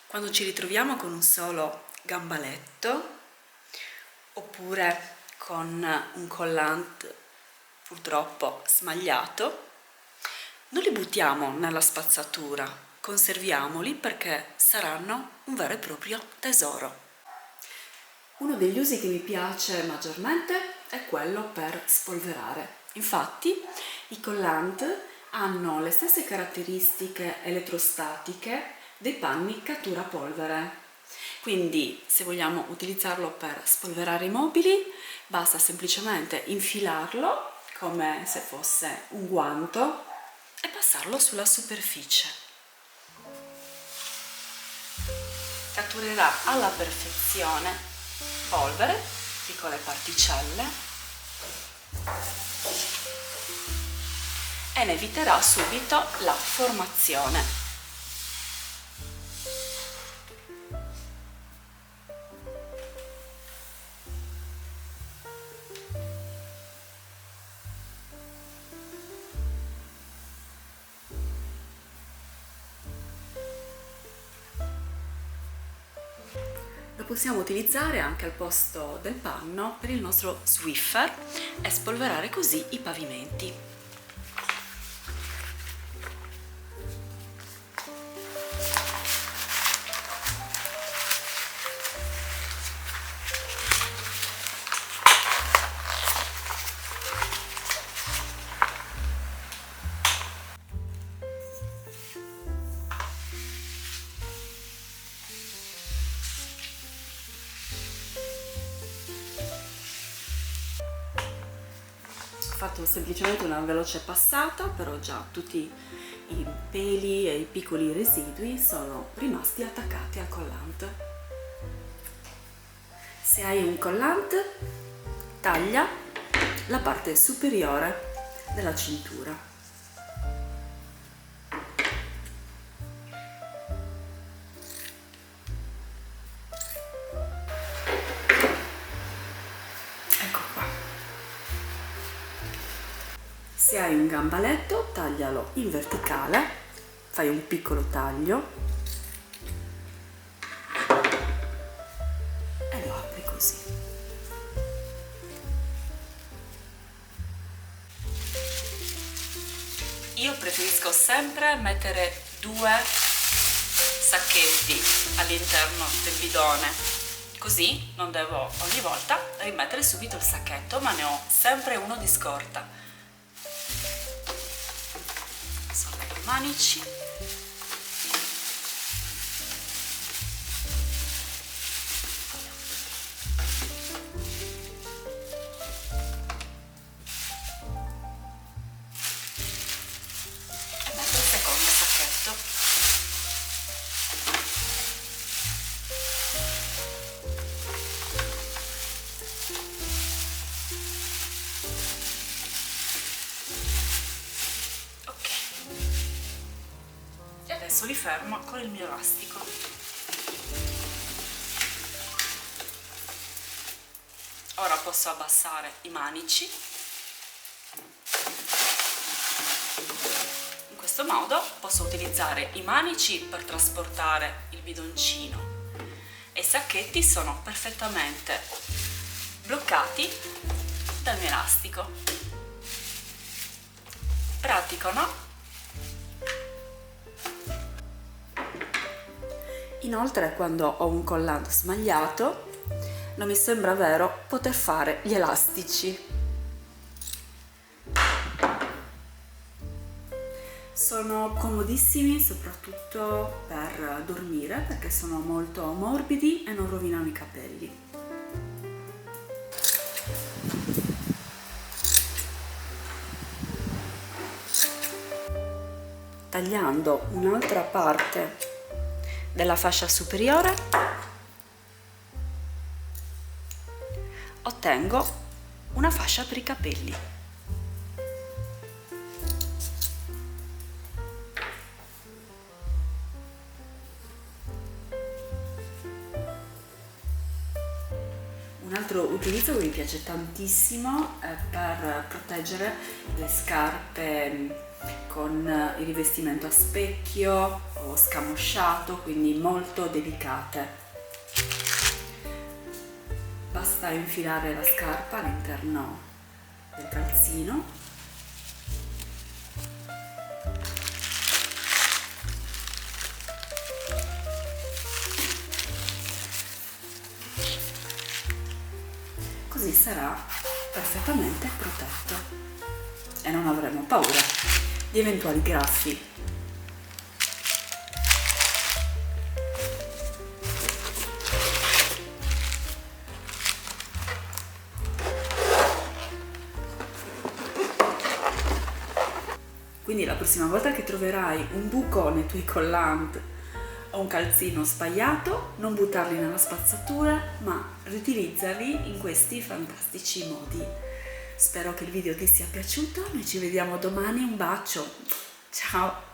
Quando ci ritroviamo con un solo gambaletto oppure con un collant purtroppo smagliato, non li buttiamo nella spazzatura, conserviamoli perché saranno un vero e proprio tesoro. Uno degli usi che mi piace maggiormente è quello per spolverare. Infatti i collant hanno le stesse caratteristiche elettrostatiche dei panni cattura polvere. Quindi se vogliamo utilizzarlo per spolverare i mobili, basta semplicemente infilarlo come se fosse un guanto e passarlo sulla superficie. Catturerà alla perfezione polvere, piccole particelle e ne eviterà subito la formazione. Lo possiamo utilizzare anche al posto del panno per il nostro Swiffer e spolverare così i pavimenti. Ho fatto semplicemente una veloce passata, però già tutti i peli e i piccoli residui sono rimasti attaccati al collant. Se hai un collant, taglia la parte superiore della cintura. Se hai un gambaletto, taglialo in verticale, fai un piccolo taglio e lo apri così. Io preferisco sempre mettere 2 sacchetti all'interno del bidone, così non devo ogni volta rimettere subito il sacchetto, ma ne ho sempre uno di scorta. Manici e metto il secondo sacchetto. Adesso li fermo con il mio elastico. Ora posso abbassare i manici. In questo modo posso utilizzare i manici per trasportare il bidoncino e i sacchetti sono perfettamente bloccati dal mio elastico. Pratico, no? Inoltre, quando ho un collant smagliato, non mi sembra vero poter fare gli elastici. Sono comodissimi soprattutto per dormire perché sono molto morbidi e non rovinano i capelli. Tagliando un'altra parte della fascia superiore ottengo una fascia per i capelli. Un altro utilizzo che mi piace tantissimo è per proteggere le scarpe con il rivestimento a specchio o scamosciato, quindi molto delicate. Basta infilare la scarpa all'interno del calzino . Così sarà perfettamente protetto e non avremo paura di eventuali graffi. Quindi la prossima volta che troverai un buco nei tuoi collant o un calzino sbagliato, non buttarli nella spazzatura, ma riutilizzali in questi fantastici modi. Spero che il video ti sia piaciuto, noi ci vediamo domani, un bacio, ciao!